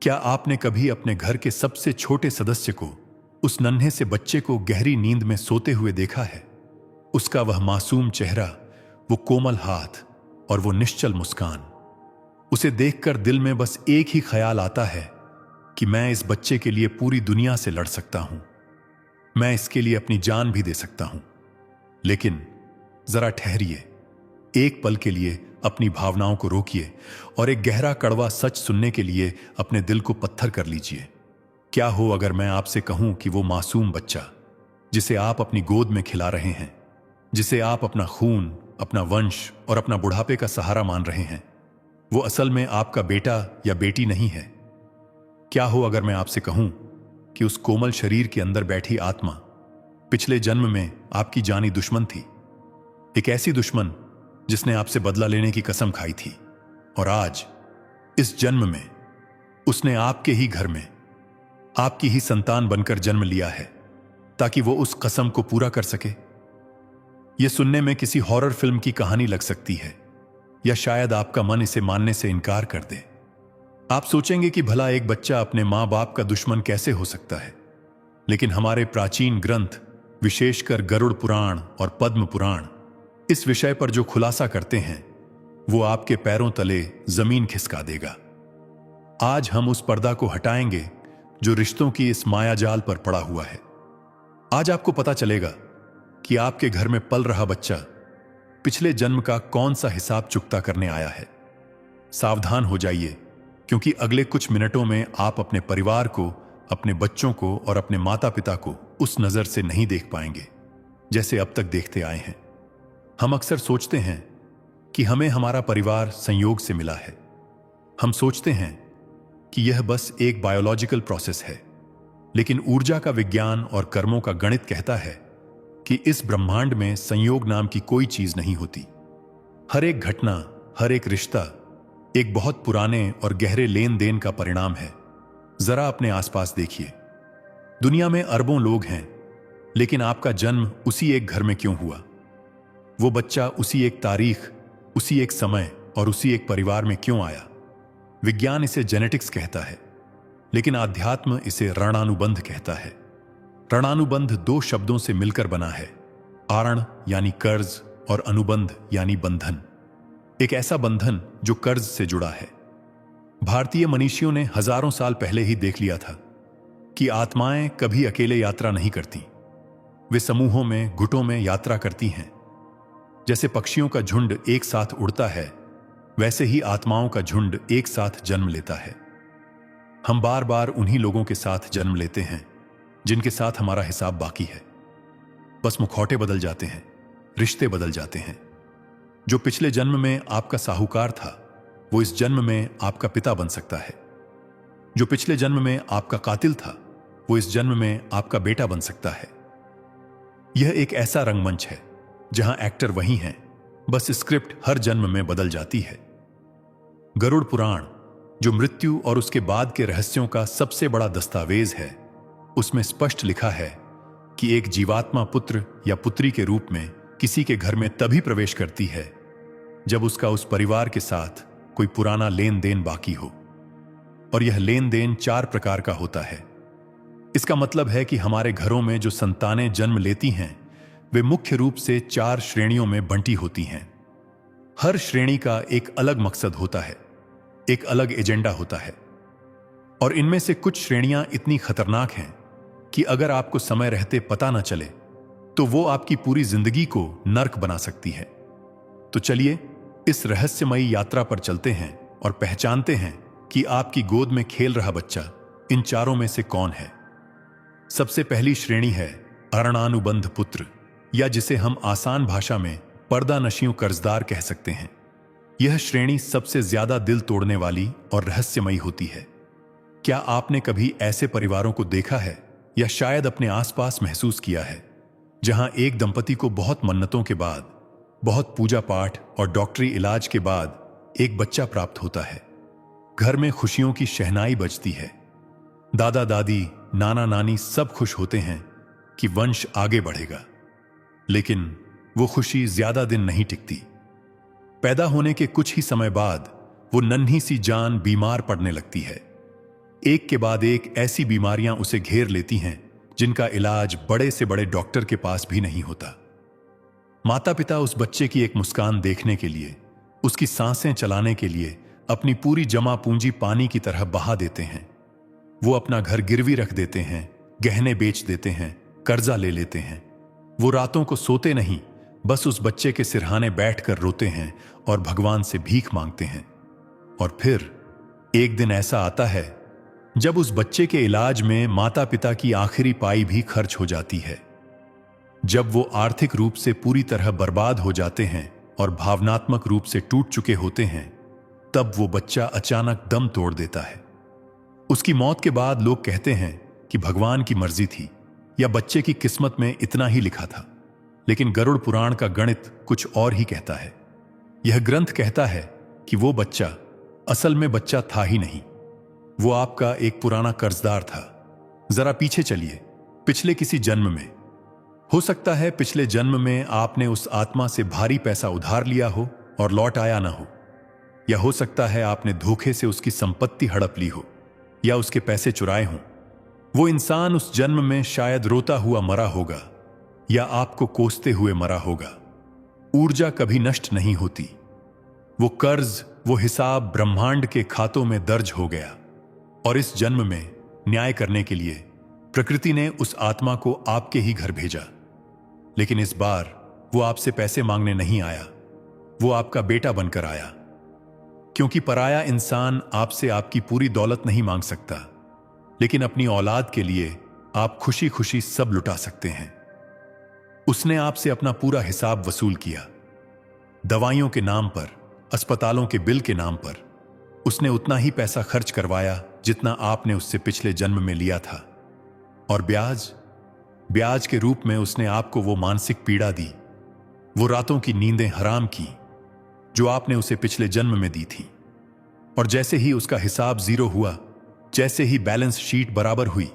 क्या आपने कभी अपने घर के सबसे छोटे सदस्य को, उस नन्हे से बच्चे को गहरी नींद में सोते हुए देखा है? उसका वह मासूम चेहरा, वो कोमल हाथ और वो निश्चल मुस्कान। उसे देखकर दिल में बस एक ही ख्याल आता है कि मैं इस बच्चे के लिए पूरी दुनिया से लड़ सकता हूं, मैं इसके लिए अपनी जान भी दे सकता हूं। लेकिन जरा ठहरिए, एक पल के लिए अपनी भावनाओं को रोकिए और एक गहरा कड़वा सच सुनने के लिए अपने दिल को पत्थर कर लीजिए। क्या हो अगर मैं आपसे कहूं कि वो मासूम बच्चा जिसे आप अपनी गोद में खिला रहे हैं, जिसे आप अपना खून, अपना वंश और अपना बुढ़ापे का सहारा मान रहे हैं, वो असल में आपका बेटा या बेटी नहीं है? क्या हो अगर मैं आपसे कहूं कि उस कोमल शरीर के अंदर बैठी आत्मा पिछले जन्म में आपकी जानी दुश्मन थी, एक ऐसी दुश्मन जिसने आपसे बदला लेने की कसम खाई थी, और आज इस जन्म में उसने आपके ही घर में आपकी ही संतान बनकर जन्म लिया है ताकि वो उस कसम को पूरा कर सके। यह सुनने में किसी हॉरर फिल्म की कहानी लग सकती है, या शायद आपका मन इसे मानने से इनकार कर दे। आप सोचेंगे कि भला एक बच्चा अपने मां बाप का दुश्मन कैसे हो सकता है? लेकिन हमारे प्राचीन ग्रंथ, विशेषकर गरुड़ पुराण और पद्म पुराण, इस विषय पर जो खुलासा करते हैं वो आपके पैरों तले जमीन खिसका देगा। आज हम उस पर्दा को हटाएंगे जो रिश्तों की इस मायाजाल पर पड़ा हुआ है। आज आपको पता चलेगा कि आपके घर में पल रहा बच्चा पिछले जन्म का कौन सा हिसाब चुकता करने आया है। सावधान हो जाइए, क्योंकि अगले कुछ मिनटों में आप अपने परिवार को, अपने बच्चों को और अपने माता पिता को उस नजर से नहीं देख पाएंगे जैसे अब तक देखते आए हैं। हम अक्सर सोचते हैं कि हमें हमारा परिवार संयोग से मिला है। हम सोचते हैं कि यह बस एक बायोलॉजिकल प्रोसेस है, लेकिन ऊर्जा का विज्ञान और कर्मों का गणित कहता है कि इस ब्रह्मांड में संयोग नाम की कोई चीज नहीं होती। हर एक घटना, हर एक रिश्ता एक बहुत पुराने और गहरे लेन देन का परिणाम है। जरा अपने आसपास देखिए, दुनिया में अरबों लोग हैं, लेकिन आपका जन्म उसी एक घर में क्यों हुआ? वो बच्चा उसी एक तारीख, उसी एक समय और उसी एक परिवार में क्यों आया? विज्ञान इसे जेनेटिक्स कहता है, लेकिन आध्यात्म इसे ऋणानुबंध कहता है। ऋणानुबंध दो शब्दों से मिलकर बना है, आरण यानी कर्ज और अनुबंध यानी बंधन। एक ऐसा बंधन जो कर्ज से जुड़ा है। भारतीय मनीषियों ने हजारों साल पहले ही देख लिया था कि आत्माएं कभी अकेले यात्रा नहीं करती, वे समूहों में, गुटों में यात्रा करती हैं। जैसे पक्षियों का झुंड एक साथ उड़ता है, वैसे ही आत्माओं का झुंड एक साथ जन्म लेता है। हम बार बार उन्हीं लोगों के साथ जन्म लेते हैं जिनके साथ हमारा हिसाब बाकी है। बस मुखौटे बदल जाते हैं, रिश्ते बदल जाते हैं। जो पिछले जन्म में आपका साहूकार था, वो इस जन्म में आपका पिता बन सकता है। जो पिछले जन्म में आपका कातिल था, वो इस जन्म में आपका बेटा बन सकता है। यह एक ऐसा रंगमंच है जहां एक्टर वही हैं, बस स्क्रिप्ट हर जन्म में बदल जाती है। गरुड़ पुराण, जो मृत्यु और उसके बाद के रहस्यों का सबसे बड़ा दस्तावेज है, उसमें स्पष्ट लिखा है कि एक जीवात्मा पुत्र या पुत्री के रूप में किसी के घर में तभी प्रवेश करती है जब उसका उस परिवार के साथ कोई पुराना लेन देन बाकी हो। और यह लेन देन 4 प्रकार का होता है। इसका मतलब है कि हमारे घरों में जो संतानें जन्म लेती हैं, वे मुख्य रूप से 4 श्रेणियों में बंटी होती हैं। हर श्रेणी का एक अलग मकसद होता है, एक अलग एजेंडा होता है। और इनमें से कुछ श्रेणियां इतनी खतरनाक हैं कि अगर आपको समय रहते पता न चले तो वो आपकी पूरी जिंदगी को नर्क बना सकती है। तो चलिए इस रहस्यमयी यात्रा पर चलते हैं और पहचानते हैं कि आपकी गोद में खेल रहा बच्चा इन 4 में से कौन है। सबसे पहली श्रेणी है अरणानुबंध पुत्र, या जिसे हम आसान भाषा में पर्दा नशियों कर्जदार कह सकते हैं। यह श्रेणी सबसे ज्यादा दिल तोड़ने वाली और रहस्यमयी होती है। क्या आपने कभी ऐसे परिवारों को देखा है, या शायद अपने आसपास महसूस किया है, जहां एक दंपति को बहुत मन्नतों के बाद, बहुत पूजा पाठ और डॉक्टरी इलाज के बाद एक बच्चा प्राप्त होता है? घर में खुशियों की शहनाई बजती है, दादा दादी, नाना नानी सब खुश होते हैं कि वंश आगे बढ़ेगा। लेकिन वो खुशी ज्यादा दिन नहीं टिकती। पैदा होने के कुछ ही समय बाद वो नन्ही सी जान बीमार पड़ने लगती है। एक के बाद एक ऐसी बीमारियां उसे घेर लेती हैं जिनका इलाज बड़े से बड़े डॉक्टर के पास भी नहीं होता। माता पिता उस बच्चे की एक मुस्कान देखने के लिए, उसकी सांसें चलाने के लिए अपनी पूरी जमा पूंजी पानी की तरह बहा देते हैं। वो अपना घर गिरवी रख देते हैं, गहने बेच देते हैं, कर्जा ले लेते हैं। वो रातों को सोते नहीं, बस उस बच्चे के सिरहाने बैठकर रोते हैं और भगवान से भीख मांगते हैं। और फिर एक दिन ऐसा आता है जब उस बच्चे के इलाज में माता पिता की आखिरी पाई भी खर्च हो जाती है। जब वो आर्थिक रूप से पूरी तरह बर्बाद हो जाते हैं और भावनात्मक रूप से टूट चुके होते हैं, तब वो बच्चा अचानक दम तोड़ देता है। उसकी मौत के बाद लोग कहते हैं कि भगवान की मर्जी थी या बच्चे की किस्मत में इतना ही लिखा था। लेकिन गरुड़ पुराण का गणित कुछ और ही कहता है। यह ग्रंथ कहता है कि वो बच्चा असल में बच्चा था ही नहीं। वो आपका एक पुराना कर्जदार था। जरा पीछे चलिए, पिछले किसी जन्म में। हो सकता है पिछले जन्म में आपने उस आत्मा से भारी पैसा उधार लिया हो और लौट आया ना हो, या हो सकता है आपने धोखे से उसकी संपत्ति हड़प ली हो या उसके पैसे चुराए हों। वो इंसान उस जन्म में शायद रोता हुआ मरा होगा या आपको कोसते हुए मरा होगा। ऊर्जा कभी नष्ट नहीं होती। वो कर्ज, वो हिसाब ब्रह्मांड के खातों में दर्ज हो गया और इस जन्म में न्याय करने के लिए प्रकृति ने उस आत्मा को आपके ही घर भेजा। लेकिन इस बार वो आपसे पैसे मांगने नहीं आया, वो आपका बेटा बनकर आया। क्योंकि पराया इंसान आपसे आपकी पूरी दौलत नहीं मांग सकता, लेकिन अपनी औलाद के लिए आप खुशी खुशी सब लुटा सकते हैं। उसने आपसे अपना पूरा हिसाब वसूल किया। दवाइयों के नाम पर, अस्पतालों के बिल के नाम पर उसने उतना ही पैसा खर्च करवाया जितना आपने उससे पिछले जन्म में लिया था। और ब्याज के रूप में उसने आपको वो मानसिक पीड़ा दी, वो रातों की नींदें हराम की जो आपने उसे पिछले जन्म में दी थी। और जैसे ही उसका हिसाब जीरो हुआ, जैसे ही बैलेंस शीट बराबर हुई,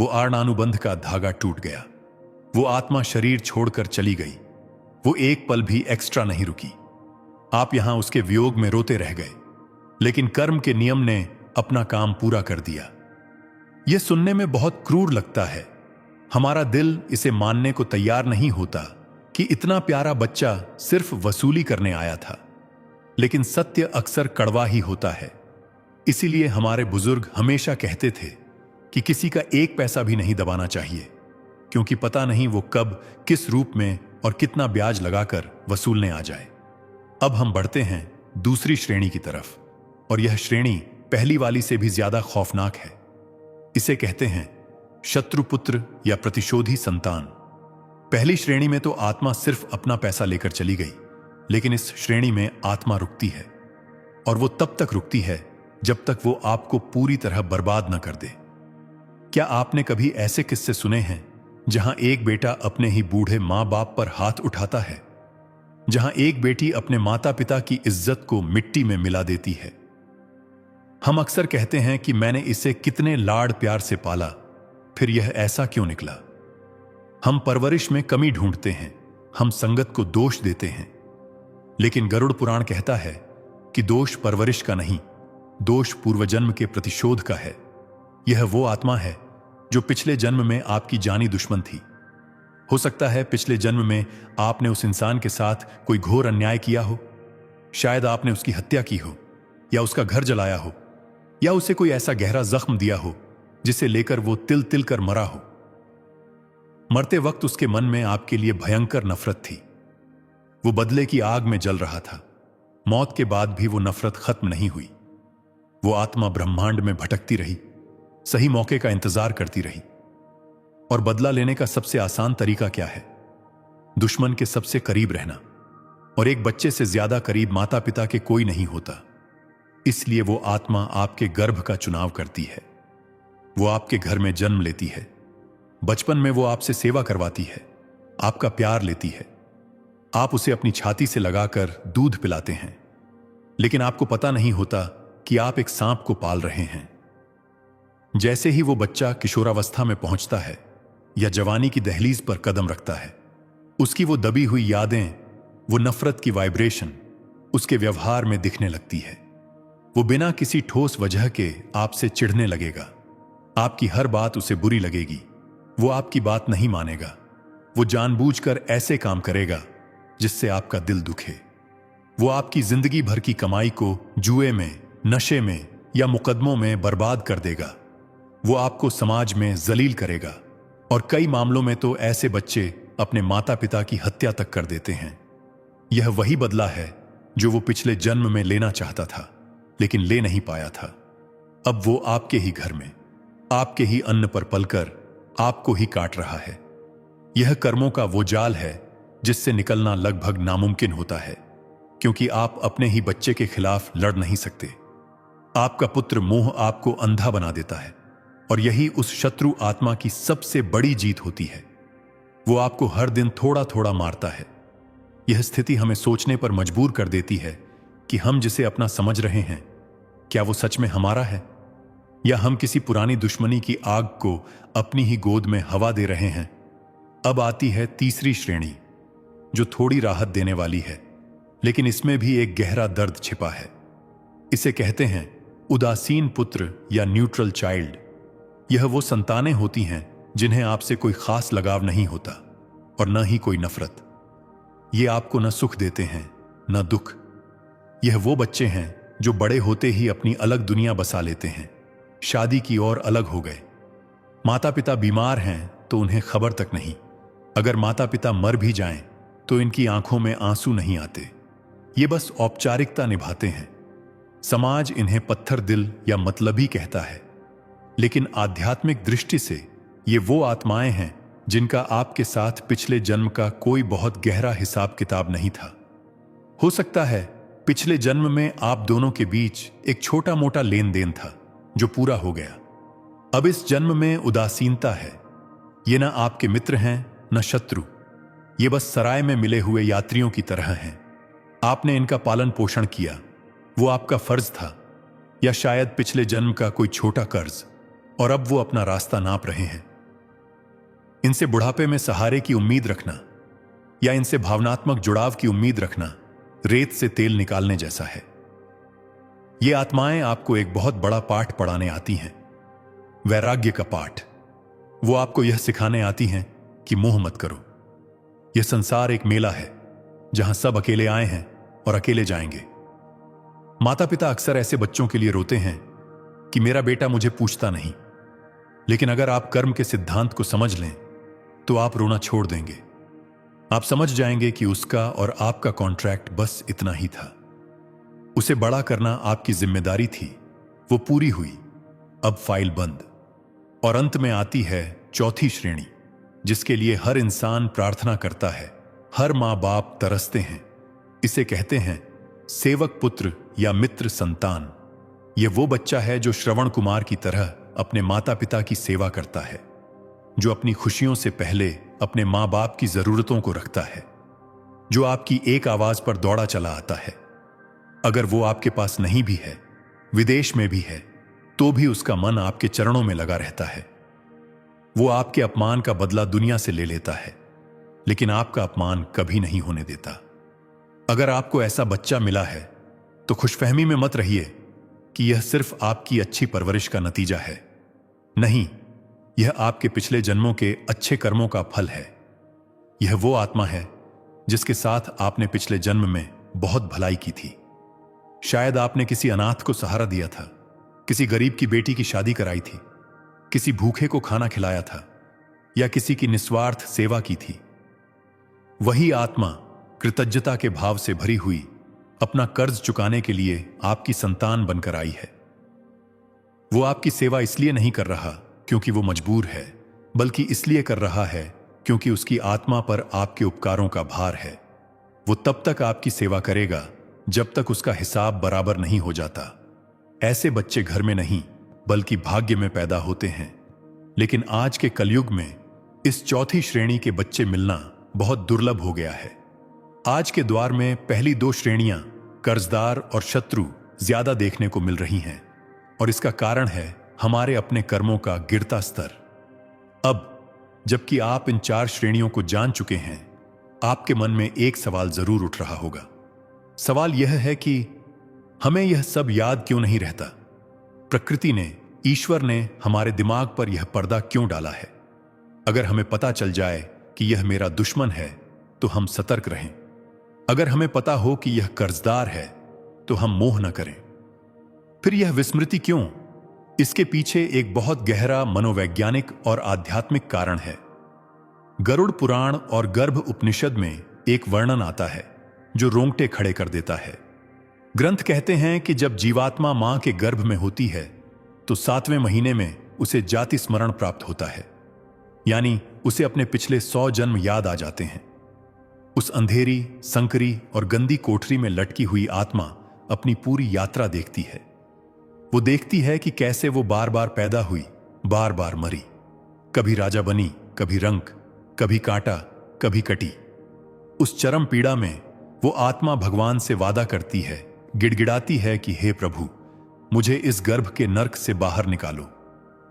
वो आर्णानुबंध का धागा टूट गया। वो आत्मा शरीर छोड़कर चली गई। वो एक पल भी एक्स्ट्रा नहीं रुकी। आप यहां उसके वियोग में रोते रह गए, लेकिन कर्म के नियम ने अपना काम पूरा कर दिया। यह सुनने में बहुत क्रूर लगता है। हमारा दिल इसे मानने को तैयार नहीं होता कि इतना प्यारा बच्चा सिर्फ वसूली करने आया था। लेकिन सत्य अक्सर कड़वा ही होता है। इसीलिए हमारे बुजुर्ग हमेशा कहते थे कि किसी का एक पैसा भी नहीं दबाना चाहिए, क्योंकि पता नहीं वो कब, किस रूप में और कितना ब्याज लगाकर वसूलने आ जाए। अब हम बढ़ते हैं दूसरी श्रेणी की तरफ, और यह श्रेणी पहली वाली से भी ज्यादा खौफनाक है। इसे कहते हैं शत्रुपुत्र या प्रतिशोधी संतान। पहली श्रेणी में तो आत्मा सिर्फ अपना पैसा लेकर चली गई, लेकिन इस श्रेणी में आत्मा रुकती है, और वो तब तक रुकती है जब तक वो आपको पूरी तरह बर्बाद न कर दे। क्या आपने कभी ऐसे किस्से सुने हैं जहां एक बेटा अपने ही बूढ़े मां बाप पर हाथ उठाता है, जहां एक बेटी अपने माता पिता की इज्जत को मिट्टी में मिला देती है? हम अक्सर कहते हैं कि मैंने इसे कितने लाड़ प्यार से पाला, फिर यह ऐसा क्यों निकला। हम परवरिश में कमी ढूंढते हैं, हम संगत को दोष देते हैं। लेकिन गरुड़ पुराण कहता है कि दोष परवरिश का नहीं, दोष पूर्वजन्म के प्रतिशोध का है। यह वो आत्मा है जो पिछले जन्म में आपकी जानी दुश्मन थी। हो सकता है पिछले जन्म में आपने उस इंसान के साथ कोई घोर अन्याय किया हो। शायद आपने उसकी हत्या की हो, या उसका घर जलाया हो, या उसे कोई ऐसा गहरा जख्म दिया हो जिसे लेकर वो तिल तिल कर मरा हो। मरते वक्त उसके मन में आपके लिए भयंकर नफरत थी। वो बदले की आग में जल रहा था। मौत के बाद भी वो नफरत खत्म नहीं हुई। वो आत्मा ब्रह्मांड में भटकती रही, सही मौके का इंतजार करती रही। और बदला लेने का सबसे आसान तरीका क्या है? दुश्मन के सबसे करीब रहना। और एक बच्चे से ज्यादा करीब माता पिता के कोई नहीं होता। इसलिए वो आत्मा आपके गर्भ का चुनाव करती है। वो आपके घर में जन्म लेती है। बचपन में वो आपसे सेवा करवाती है, आपका प्यार लेती है। आप उसे अपनी छाती से लगाकर दूध पिलाते हैं, लेकिन आपको पता नहीं होता कि आप एक सांप को पाल रहे हैं। जैसे ही वो बच्चा किशोरावस्था में पहुंचता है या जवानी की दहलीज पर कदम रखता है, उसकी वो दबी हुई यादें, वो नफरत की वाइब्रेशन उसके व्यवहार में दिखने लगती है। वो बिना किसी ठोस वजह के आपसे चिढ़ने लगेगा। आपकी हर बात उसे बुरी लगेगी। वो आपकी बात नहीं मानेगा। वो जानबूझकर ऐसे काम करेगा जिससे आपका दिल दुखे। वो आपकी जिंदगी भर की कमाई को जुए में, नशे में या मुकदमों में बर्बाद कर देगा। वो आपको समाज में जलील करेगा और कई मामलों में तो ऐसे बच्चे अपने माता पिता की हत्या तक कर देते हैं। यह वही बदला है जो वो पिछले जन्म में लेना चाहता था, लेकिन ले नहीं पाया था। अब वो आपके ही घर में, आपके ही अन्न पर पलकर आपको ही काट रहा है। यह कर्मों का वो जाल है जिससे निकलना लगभग नामुमकिन होता है, क्योंकि आप अपने ही बच्चे के खिलाफ लड़ नहीं सकते। आपका पुत्र मोह आपको अंधा बना देता है और यही उस शत्रु आत्मा की सबसे बड़ी जीत होती है। वो आपको हर दिन थोड़ा थोड़ा मारता है। यह स्थिति हमें सोचने पर मजबूर कर देती है कि हम जिसे अपना समझ रहे हैं, क्या वो सच में हमारा है, या हम किसी पुरानी दुश्मनी की आग को अपनी ही गोद में हवा दे रहे हैं। अब आती है तीसरी श्रेणी, जो थोड़ी राहत देने वाली है, लेकिन इसमें भी एक गहरा दर्द छिपा है। इसे कहते हैं उदासीन पुत्र या न्यूट्रल चाइल्ड। यह वो संतानें होती हैं जिन्हें आपसे कोई खास लगाव नहीं होता और न ही कोई नफरत। ये आपको न सुख देते हैं न दुख। यह वो बच्चे हैं जो बड़े होते ही अपनी अलग दुनिया बसा लेते हैं, शादी की ओर अलग हो गए। माता पिता बीमार हैं तो उन्हें खबर तक नहीं। अगर माता पिता मर भी जाएं तो इनकी आंखों में आंसू नहीं आते। ये बस औपचारिकता निभाते हैं। समाज इन्हें पत्थर दिल या मतलबी कहता है, लेकिन आध्यात्मिक दृष्टि से ये वो आत्माएं हैं जिनका आपके साथ पिछले जन्म का कोई बहुत गहरा हिसाब किताब नहीं था। हो सकता है पिछले जन्म में आप दोनों के बीच एक छोटा मोटा लेन देन था जो पूरा हो गया। अब इस जन्म में उदासीनता है। ये न आपके मित्र हैं न शत्रु। ये बस सराय में मिले हुए यात्रियों की तरह हैं। आपने इनका पालन पोषण किया, वो आपका फर्ज था, या शायद पिछले जन्म का कोई छोटा कर्ज, और अब वो अपना रास्ता नाप रहे हैं। इनसे बुढ़ापे में सहारे की उम्मीद रखना या इनसे भावनात्मक जुड़ाव की उम्मीद रखना रेत से तेल निकालने जैसा है। ये आत्माएं आपको एक बहुत बड़ा पाठ पढ़ाने आती हैं, वैराग्य का पाठ। वो आपको यह सिखाने आती हैं कि मोह मत करो। यह संसार एक मेला है जहां सब अकेले आए हैं और अकेले जाएंगे। माता पिता अक्सर ऐसे बच्चों के लिए रोते हैं कि मेरा बेटा मुझे पूछता नहीं, लेकिन अगर आप कर्म के सिद्धांत को समझ लें तो आप रोना छोड़ देंगे। आप समझ जाएंगे कि उसका और आपका कॉन्ट्रैक्ट बस इतना ही था। उसे बड़ा करना आपकी जिम्मेदारी थी, वो पूरी हुई, अब फाइल बंद। और अंत में आती है चौथी श्रेणी, जिसके लिए हर इंसान प्रार्थना करता है, हर माँ बाप तरसते हैं। इसे कहते हैं सेवक पुत्र या मित्र संतान। यह वो बच्चा है जो श्रवण कुमार की तरह अपने माता पिता की सेवा करता है, जो अपनी खुशियों से पहले अपने माँ बाप की जरूरतों को रखता है, जो आपकी एक आवाज पर दौड़ा चला आता है। अगर वो आपके पास नहीं भी है, विदेश में भी है, तो भी उसका मन आपके चरणों में लगा रहता है। वो आपके अपमान का बदला दुनिया से ले लेता है, लेकिन आपका अपमान कभी नहीं होने देता। अगर आपको ऐसा बच्चा मिला है तो खुशफहमी में मत रहिए कि यह सिर्फ आपकी अच्छी परवरिश का नतीजा है। नहीं, यह आपके पिछले जन्मों के अच्छे कर्मों का फल है। यह वो आत्मा है जिसके साथ आपने पिछले जन्म में बहुत भलाई की थी। शायद आपने किसी अनाथ को सहारा दिया था, किसी गरीब की बेटी की शादी कराई थी, किसी भूखे को खाना खिलाया था, या किसी की निस्वार्थ सेवा की थी। वही आत्मा कृतज्ञता के भाव से भरी हुई अपना कर्ज चुकाने के लिए आपकी संतान बनकर आई है। वो आपकी सेवा इसलिए नहीं कर रहा क्योंकि वो मजबूर है, बल्कि इसलिए कर रहा है क्योंकि उसकी आत्मा पर आपके उपकारों का भार है। वो तब तक आपकी सेवा करेगा जब तक उसका हिसाब बराबर नहीं हो जाता। ऐसे बच्चे घर में नहीं बल्कि भाग्य में पैदा होते हैं, लेकिन आज के कलयुग में इस चौथी श्रेणी के बच्चे मिलना बहुत दुर्लभ हो गया है। आज के द्वार में पहली दो श्रेणियां, कर्जदार और शत्रु, ज्यादा देखने को मिल रही हैं, और इसका कारण है हमारे अपने कर्मों का गिरता स्तर। अब जबकि आप इन चार श्रेणियों को जान चुके हैं, आपके मन में एक सवाल जरूर उठ रहा होगा। सवाल यह है कि हमें यह सब याद क्यों नहीं रहता? प्रकृति ने, ईश्वर ने हमारे दिमाग पर यह पर्दा क्यों डाला है? अगर हमें पता चल जाए कि यह मेरा दुश्मन है तो हम सतर्क रहें। अगर हमें पता हो कि यह कर्जदार है तो हम मोह न करें। फिर यह विस्मृति क्यों? इसके पीछे एक बहुत गहरा मनोवैज्ञानिक और आध्यात्मिक कारण है। गरुड़ पुराण और गर्भ उपनिषद में एक वर्णन आता है जो रोंगटे खड़े कर देता है। ग्रंथ कहते हैं कि जब जीवात्मा मां के गर्भ में होती है तो 7वें महीने में उसे जाति स्मरण प्राप्त होता है, यानी उसे अपने पिछले 100 जन्म याद आ जाते हैं। उस अंधेरी, संकरी और गंदी कोठरी में लटकी हुई आत्मा अपनी पूरी यात्रा देखती है। वो देखती है कि कैसे वो बार बार पैदा हुई, बार बार मरी, कभी राजा बनी, कभी रंक, कभी कांटा, कभी कटी। उस चरम पीड़ा में वो आत्मा भगवान से वादा करती है, गिड़गिड़ाती है कि हे प्रभु, मुझे इस गर्भ के नर्क से बाहर निकालो।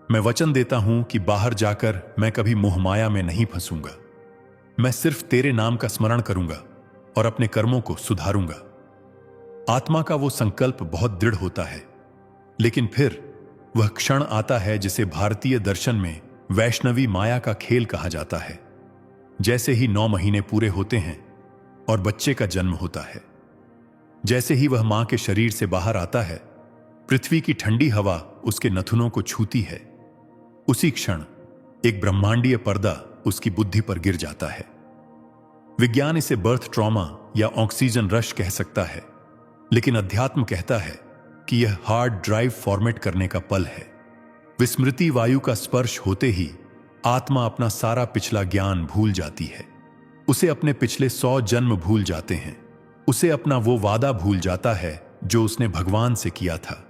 मैं वचन देता हूं कि बाहर जाकर मैं कभी मोहमाया में नहीं फंसूंगा। मैं सिर्फ तेरे नाम का स्मरण करूंगा और अपने कर्मों को सुधारूंगा। आत्मा का वो संकल्प बहुत दृढ़ होता है, लेकिन फिर वह क्षण आता है जिसे भारतीय दर्शन में वैष्णवी माया का खेल कहा जाता है। जैसे ही 9 महीने पूरे होते हैं और बच्चे का जन्म होता है, जैसे ही वह मां के शरीर से बाहर आता है, पृथ्वी की ठंडी हवा उसके नथुनों को छूती है। उसी क्षण एक ब्रह्मांडीय पर्दा उसकी बुद्धि पर गिर जाता है। विज्ञान इसे बर्थ ट्रॉमा या ऑक्सीजन रश कह सकता है, लेकिन अध्यात्म कहता है कि यह हार्ड ड्राइव फॉर्मेट करने का पल है। विस्मृति वायु का स्पर्श होते ही आत्मा अपना सारा पिछला ज्ञान भूल जाती है। उसे अपने पिछले 100 जन्म भूल जाते हैं। उसे अपना वो वादा भूल जाता है जो उसने भगवान से किया था।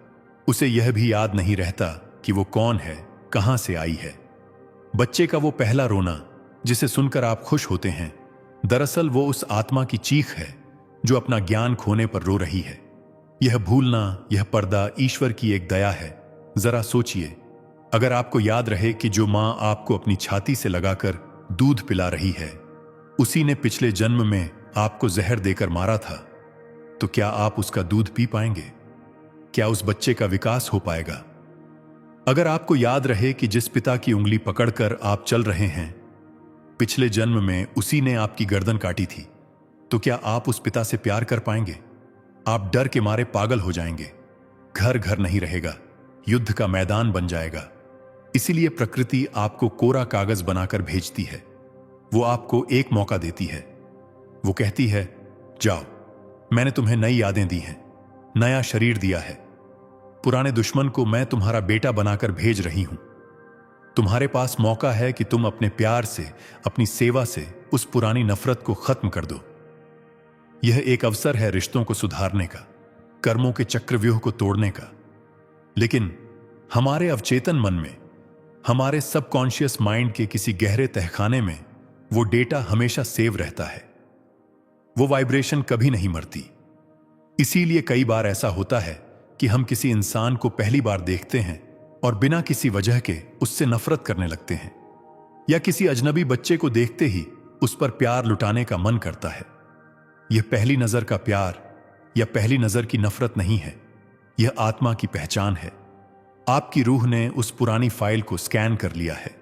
उसे यह भी याद नहीं रहता कि वो कौन है, कहां से आई है। बच्चे का वो पहला रोना जिसे सुनकर आप खुश होते हैं, दरअसल वो उस आत्मा की चीख है जो अपना ज्ञान खोने पर रो रही है। यह भूलना, यह पर्दा ईश्वर की एक दया है। जरा सोचिए, अगर आपको याद रहे कि जो मां आपको अपनी छाती से लगाकर दूध पिला रही है, उसी ने पिछले जन्म में आपको जहर देकर मारा था, तो क्या आप उसका दूध पी पाएंगे? क्या उस बच्चे का विकास हो पाएगा? अगर आपको याद रहे कि जिस पिता की उंगली पकड़कर आप चल रहे हैं, पिछले जन्म में उसी ने आपकी गर्दन काटी थी, तो क्या आप उस पिता से प्यार कर पाएंगे? आप डर के मारे पागल हो जाएंगे। घर घर नहीं रहेगा, युद्ध का मैदान बन जाएगा। इसीलिए प्रकृति आपको कोरा कागज बनाकर भेजती है। वो आपको एक मौका देती है। वो कहती है, जाओ, मैंने तुम्हें नई यादें दी हैं, नया शरीर दिया है। पुराने दुश्मन को मैं तुम्हारा बेटा बनाकर भेज रही हूं। तुम्हारे पास मौका है कि तुम अपने प्यार से, अपनी सेवा से उस पुरानी नफरत को खत्म कर दो। यह एक अवसर है रिश्तों को सुधारने का, कर्मों के चक्रव्यूह को तोड़ने का। लेकिन हमारे अवचेतन मन में, हमारे सबकॉन्शियस माइंड के किसी गहरे तहखाने में वो डेटा हमेशा सेव रहता है। वो वाइब्रेशन कभी नहीं मरती। इसीलिए कई बार ऐसा होता है कि हम किसी इंसान को पहली बार देखते हैं और बिना किसी वजह के उससे नफरत करने लगते हैं, या किसी अजनबी बच्चे को देखते ही उस पर प्यार लुटाने का मन करता है। यह पहली नजर का प्यार या पहली नजर की नफरत नहीं है, यह आत्मा की पहचान है। आपकी रूह ने उस पुरानी फाइल को स्कैन कर लिया है।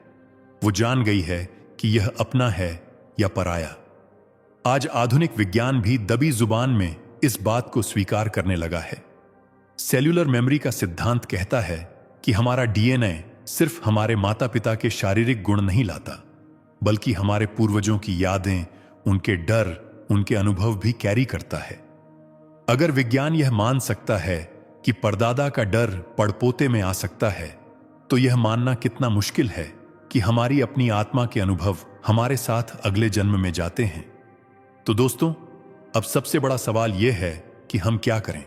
वो जान गई है कि यह अपना है या पराया। आज आधुनिक विज्ञान भी दबी जुबान में इस बात को स्वीकार करने लगा है। सेल्यूलर मेमोरी का सिद्धांत कहता है कि हमारा डीएनए सिर्फ हमारे माता पिता के शारीरिक गुण नहीं लाता, बल्कि हमारे पूर्वजों की यादें, उनके डर, उनके अनुभव भी कैरी करता है। अगर विज्ञान यह मान सकता है कि परदादा का डर पड़पोते में आ सकता है, तो यह मानना कितना मुश्किल है कि हमारी अपनी आत्मा के अनुभव हमारे साथ अगले जन्म में जाते हैं। तो दोस्तों, अब सबसे बड़ा सवाल यह है कि हम क्या करें?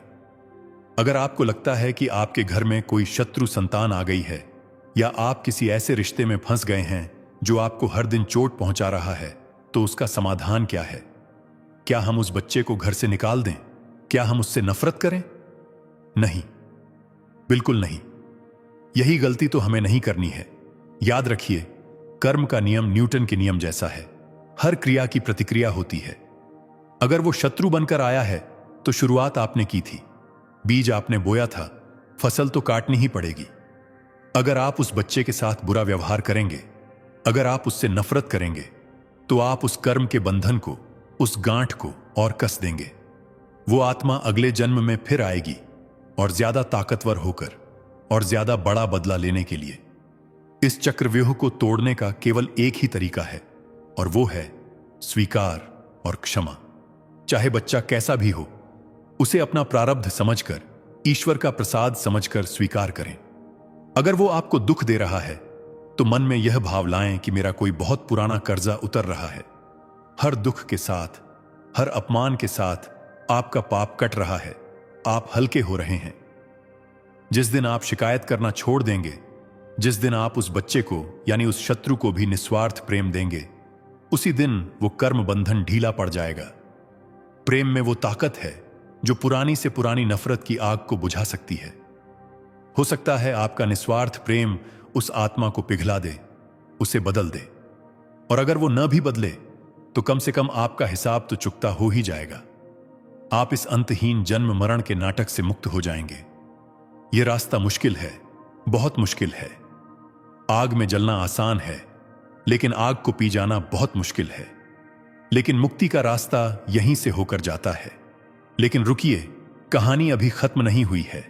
अगर आपको लगता है कि आपके घर में कोई शत्रु संतान आ गई है, या आप किसी ऐसे रिश्ते में फंस गए हैं जो आपको हर दिन चोट पहुंचा रहा है, तो उसका समाधान क्या है? क्या हम उस बच्चे को घर से निकाल दें? क्या हम उससे नफरत करें? नहीं, बिल्कुल नहीं। यही गलती तो हमें नहीं करनी है। याद रखिए, कर्म का नियम न्यूटन के नियम जैसा है। हर क्रिया की प्रतिक्रिया होती है। अगर वो शत्रु बनकर आया है तो शुरुआत आपने की थी। बीज आपने बोया था, फसल तो काटनी ही पड़ेगी। अगर आप उस बच्चे के साथ बुरा व्यवहार करेंगे, अगर आप उससे नफरत करेंगे, तो आप उस कर्म के बंधन को, उस गांठ को और कस देंगे। वो आत्मा अगले जन्म में फिर आएगी, और ज्यादा ताकतवर होकर और ज्यादा बड़ा बदला लेने के लिए। इस चक्रव्यूह को तोड़ने का केवल एक ही तरीका है, और वो है स्वीकार और क्षमा। चाहे बच्चा कैसा भी हो, उसे अपना प्रारब्ध समझकर, ईश्वर का प्रसाद समझकर स्वीकार करें। अगर वो आपको दुख दे रहा है, तो मन में यह भाव लाएं कि मेरा कोई बहुत पुराना कर्जा उतर रहा है। हर दुख के साथ, हर अपमान के साथ आपका पाप कट रहा है, आप हल्के हो रहे हैं। जिस दिन आप शिकायत करना छोड़ देंगे, जिस दिन आप उस बच्चे को यानी उस शत्रु को भी निस्वार्थ प्रेम देंगे, उसी दिन वो कर्म बंधन ढीला पड़ जाएगा। प्रेम में वो ताकत है जो पुरानी से पुरानी नफरत की आग को बुझा सकती है। हो सकता है आपका निस्वार्थ प्रेम उस आत्मा को पिघला दे, उसे बदल दे। और अगर वो न भी बदले, तो कम से कम आपका हिसाब तो चुकता हो ही जाएगा। आप इस अंतहीन जन्म मरण के नाटक से मुक्त हो जाएंगे। यह रास्ता मुश्किल है, बहुत मुश्किल है। आग में जलना आसान है, लेकिन आग को पी जाना बहुत मुश्किल है। लेकिन मुक्ति का रास्ता यहीं से होकर जाता है। लेकिन रुकिए, कहानी अभी खत्म नहीं हुई है।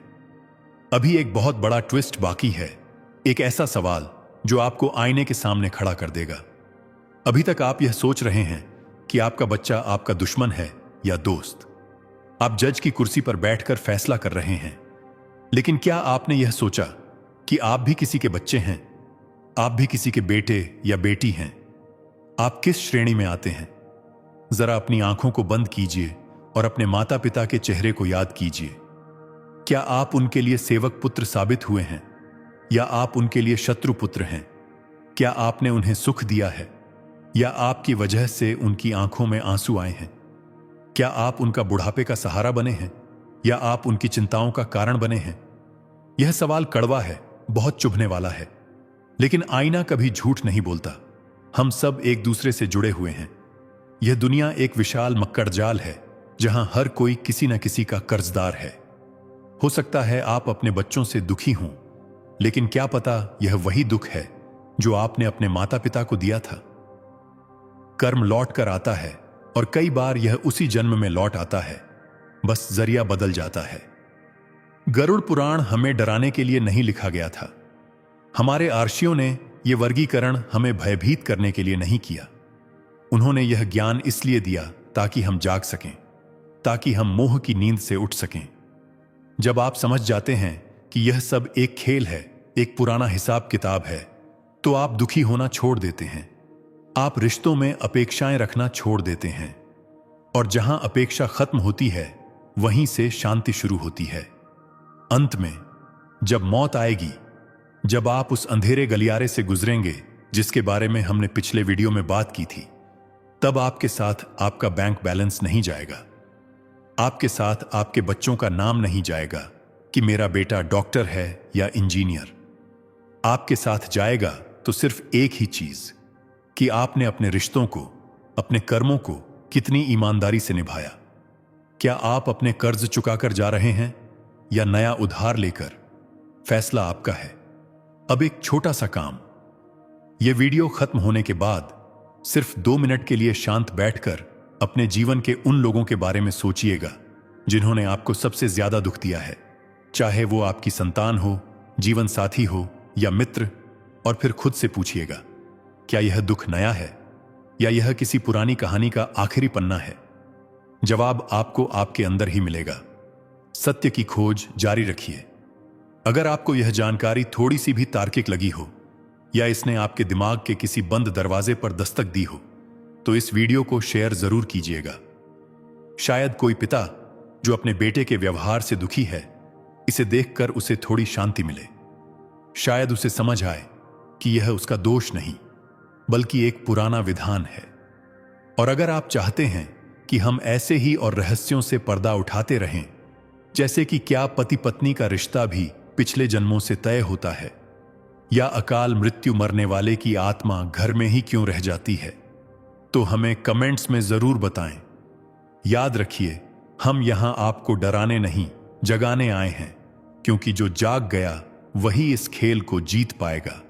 अभी एक बहुत बड़ा ट्विस्ट बाकी है, एक ऐसा सवाल जो आपको आईने के सामने खड़ा कर देगा। अभी तक आप यह सोच रहे हैं कि आपका बच्चा आपका दुश्मन है या दोस्त। आप जज की कुर्सी पर बैठकर फैसला कर रहे हैं, लेकिन क्या आपने यह सोचा कि आप भी किसी के बच्चे हैं? आप भी किसी के बेटे या बेटी हैं? आप किस श्रेणी में आते हैं? जरा अपनी आंखों को बंद कीजिए और अपने माता पिता के चेहरे को याद कीजिए। क्या आप उनके लिए सेवक पुत्र साबित हुए हैं, या आप उनके लिए शत्रु पुत्र हैं? क्या आपने उन्हें सुख दिया है, या आपकी वजह से उनकी आंखों में आंसू आए हैं? क्या आप उनका बुढ़ापे का सहारा बने हैं, या आप उनकी चिंताओं का कारण बने हैं? यह सवाल कड़वा है, बहुत चुभने वाला है, लेकिन आईना कभी झूठ नहीं बोलता। हम सब एक दूसरे से जुड़े हुए हैं। यह दुनिया एक विशाल मक्कड़जाल है, जहां हर कोई किसी न किसी का कर्जदार है। हो सकता है आप अपने बच्चों से दुखी हों, लेकिन क्या पता यह वही दुख है जो आपने अपने माता पिता को दिया था। कर्म लौट कर आता है, और कई बार यह उसी जन्म में लौट आता है, बस जरिया बदल जाता है। गरुड़ पुराण हमें डराने के लिए नहीं लिखा गया था। हमारे आर्षियों ने यह वर्गीकरण हमें भयभीत करने के लिए नहीं किया। उन्होंने यह ज्ञान इसलिए दिया ताकि हम जाग सकें, ताकि हम मोह की नींद से उठ सकें। जब आप समझ जाते हैं कि यह सब एक खेल है, एक पुराना हिसाब किताब है, तो आप दुखी होना छोड़ देते हैं। आप रिश्तों में अपेक्षाएं रखना छोड़ देते हैं, और जहां अपेक्षा खत्म होती है, वहीं से शांति शुरू होती है। अंत में जब मौत आएगी, जब आप उस अंधेरे गलियारे से गुजरेंगे जिसके बारे में हमने पिछले वीडियो में बात की थी, तब आपके साथ आपका बैंक बैलेंस नहीं जाएगा। आपके साथ आपके बच्चों का नाम नहीं जाएगा कि मेरा बेटा डॉक्टर है या इंजीनियर। आपके साथ जाएगा तो सिर्फ एक ही चीज, कि आपने अपने रिश्तों को, अपने कर्मों को कितनी ईमानदारी से निभाया। क्या आप अपने कर्ज चुकाकर जा रहे हैं या नया उधार लेकर? फैसला आपका है। अब एक छोटा सा काम, यह वीडियो खत्म होने के बाद सिर्फ 2 मिनट के लिए शांत बैठकर अपने जीवन के उन लोगों के बारे में सोचिएगा जिन्होंने आपको सबसे ज्यादा दुख दिया है, चाहे वो आपकी संतान हो, जीवन साथी हो या मित्र, और फिर खुद से पूछिएगा, क्या यह दुख नया है या यह किसी पुरानी कहानी का आखिरी पन्ना है? जवाब आपको आपके अंदर ही मिलेगा। सत्य की खोज जारी रखिए। अगर आपको यह जानकारी थोड़ी सी भी तार्किक लगी हो, या इसने आपके दिमाग के किसी बंद दरवाजे पर दस्तक दी हो, तो इस वीडियो को शेयर जरूर कीजिएगा। शायद कोई पिता जो अपने बेटे के व्यवहार से दुखी है, इसे देखकर उसे थोड़ी शांति मिले। शायद उसे समझ आए कि यह उसका दोष नहीं, बल्कि एक पुराना विधान है। और अगर आप चाहते हैं कि हम ऐसे ही और रहस्यों से पर्दा उठाते रहें, जैसे कि क्या पति पत्नी का रिश्ता भी पिछले जन्मों से तय होता है, या अकाल मृत्यु मरने वाले की आत्मा घर में ही क्यों रह जाती है, तो हमें कमेंट्स में जरूर बताएं। याद रखिए, हम यहां आपको डराने नहीं, जगाने आए हैं, क्योंकि जो जाग गया वही इस खेल को जीत पाएगा।